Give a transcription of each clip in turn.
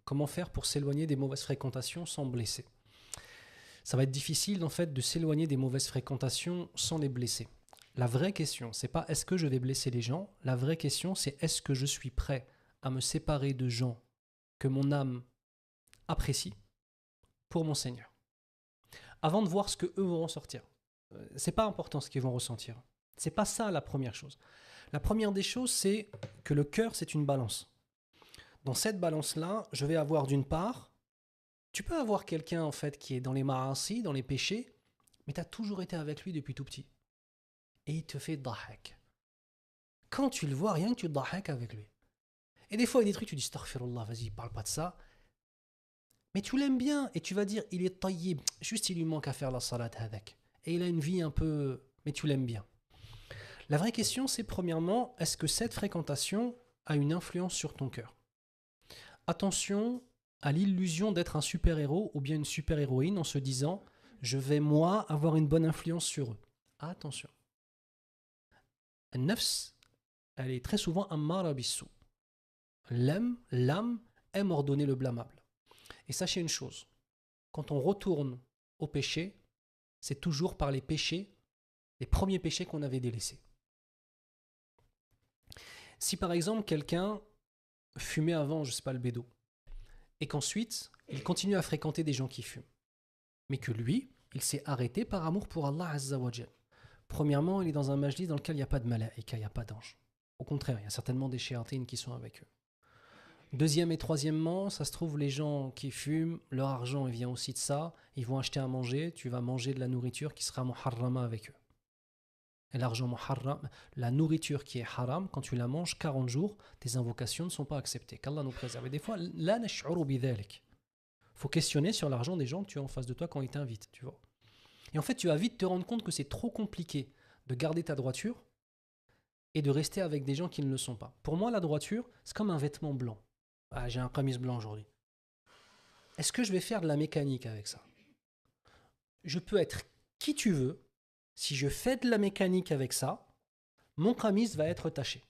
Comment faire pour s'éloigner des mauvaises fréquentations sans blesser? Ça va être difficile en fait de s'éloigner des mauvaises fréquentations sans les blesser. La vraie question, c'est pas est-ce que je vais blesser les gens, la vraie question c'est est-ce que je suis prêt à me séparer de gens que mon âme apprécie pour mon Seigneur. Avant de voir ce que eux vont ressortir. C'est pas important ce qu'ils vont ressentir. C'est pas ça la première chose. La première des choses, c'est que le cœur, c'est une balance. Dans cette balance-là, je vais avoir d'une part, tu peux avoir quelqu'un en fait qui est dans les ma'asi, dans les péchés, mais tu as toujours été avec lui depuis tout petit. Et il te fait dahak. Quand tu le vois, rien que tu dahak avec lui. Et des fois, il y a des trucs, tu dis astaghfirullah, vas-y, parle pas de ça. Mais tu l'aimes bien et tu vas dire, il est tayyib, juste il lui manque à faire la salat hadak. Et il a une vie un peu, mais tu l'aimes bien. La vraie question, c'est premièrement, est-ce que cette fréquentation a une influence sur ton cœur? Attention à l'illusion d'être un super-héros ou bien une super-héroïne en se disant je vais moi avoir une bonne influence sur eux. Attention. Nafs, elle est très souvent ammara bissou. L'âme aime ordonner le blâmable. Et sachez une chose, quand on retourne au péché, c'est toujours par les péchés, les premiers péchés qu'on avait délaissés. Si par exemple quelqu'un fumait avant, je ne sais pas, le bédo, et qu'ensuite il continue à fréquenter des gens qui fument, mais que lui, il s'est arrêté par amour pour Allah Azza wa Jal. Premièrement, il est dans un majlis dans lequel il n'y a pas de malaïka, il n'y a pas d'ange. Au contraire, il y a certainement des shéatines qui sont avec eux. Deuxième et troisièmement, ça se trouve, les gens qui fument, leur argent il vient aussi de ça, ils vont acheter à manger, tu vas manger de la nourriture qui sera muharrama avec eux. Et l'argent muharram, la nourriture qui est haram, quand tu la manges 40 jours, tes invocations ne sont pas acceptées. Qu'Allah nous préserve. Et des fois, la nash'uru bidhalik. Faut questionner sur l'argent des gens que tu as en face de toi quand ils t'invitent, tu vois. Et en fait, tu vas vite te rendre compte que c'est trop compliqué de garder ta droiture et de rester avec des gens qui ne le sont pas. Pour moi, la droiture, c'est comme un vêtement blanc. Ah, j'ai un camis blanc aujourd'hui. Est-ce que je vais faire de la mécanique avec ça? Je peux être qui tu veux. Si je fais de la mécanique avec ça, mon camis va être taché.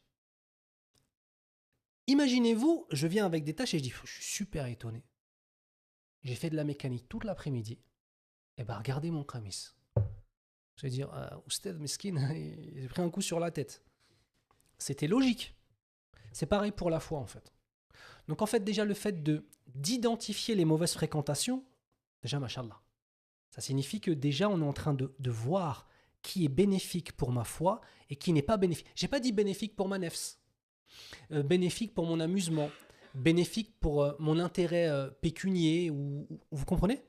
Imaginez-vous, je viens avec des taches et je dis, je suis super étonné. J'ai fait de la mécanique toute l'après-midi. Et bien, regardez mon camis. Je vais dire, Oustad Meskin, il a pris un coup sur la tête. C'était logique. C'est pareil pour la foi, en fait. Donc, en fait, déjà, le fait d'identifier les mauvaises fréquentations, déjà, machallah. Ça signifie que déjà, on est en train de voir qui est bénéfique pour ma foi et qui n'est pas bénéfique. Je n'ai pas dit bénéfique pour ma nefs, bénéfique pour mon amusement, bénéfique pour mon intérêt pécunier, ou vous comprenez?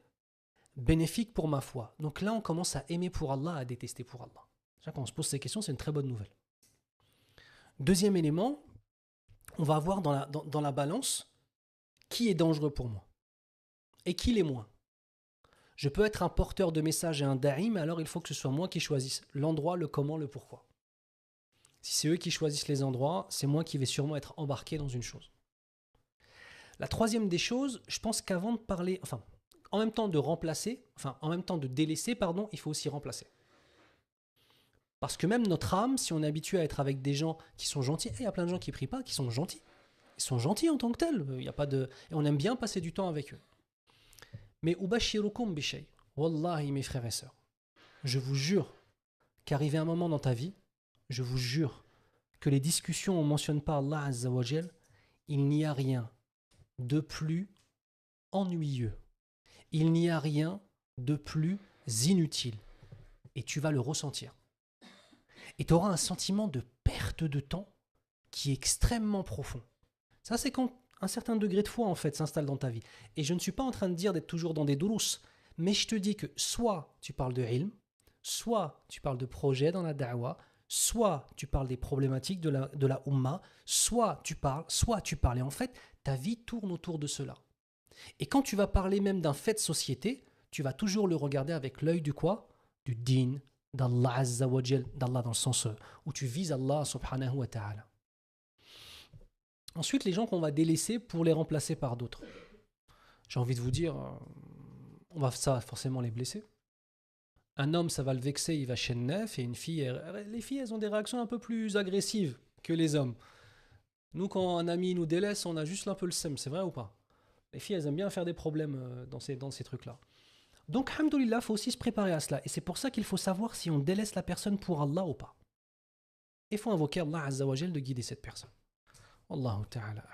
Bénéfique pour ma foi. Donc là, on commence à aimer pour Allah, à détester pour Allah. Déjà, quand on se pose ces questions, c'est une très bonne nouvelle. Deuxième élément, on va avoir dans la balance qui est dangereux pour moi et qui l'est moins. Je peux être un porteur de messages et un da'i, mais alors il faut que ce soit moi qui choisisse l'endroit, le comment, le pourquoi. Si c'est eux qui choisissent les endroits, c'est moi qui vais sûrement être embarqué dans une chose. La troisième des choses, je pense qu'avant de parler, en même temps de remplacer, en même temps de délaisser, il faut aussi remplacer. Parce que même notre âme, si on est habitué à être avec des gens qui sont gentils, il y a plein de gens qui ne prient pas, qui sont gentils. Ils sont gentils en tant que tels. Il y a pas de... Et on aime bien passer du temps avec eux. Mais ubashirukum bishay, wallahi mes frères et sœurs, je vous jure qu'arrivé un moment dans ta vie, je vous jure que les discussions où on ne mentionne pas Allah Azza wa Jal, il n'y a rien de plus ennuyeux. Il n'y a rien de plus inutile. Et tu vas le ressentir. Et tu auras un sentiment de perte de temps qui est extrêmement profond. Ça, c'est quand un certain degré de foi, en fait, s'installe dans ta vie. Et je ne suis pas en train de dire d'être toujours dans des durous, mais je te dis que soit tu parles de ilm, soit tu parles de projet dans la da'wa, soit tu parles des problématiques de la umma, soit tu parles. Et en fait, ta vie tourne autour de cela. Et quand tu vas parler même d'un fait de société, tu vas toujours le regarder avec l'œil du quoi? Du din, d'Allah Azza wa Jal, d'Allah dans le sens où tu vises Allah subhanahu wa ta'ala. Ensuite, les gens qu'on va délaisser pour les remplacer par d'autres. J'ai envie de vous dire, ça va forcément les blesser. Un homme, ça va le vexer, il va chez le neuf, et une fille, les filles, elles ont des réactions un peu plus agressives que les hommes. Nous, quand un ami nous délaisse, on a juste un peu le seum, c'est vrai ou pas? Les filles, elles aiment bien faire des problèmes dans ces trucs-là. Donc, alhamdoulilah, il faut aussi se préparer à cela. Et c'est pour ça qu'il faut savoir si on délaisse la personne pour Allah ou pas. Il faut invoquer Allah Azza wa Jal de guider cette personne. Wallahu ta'ala.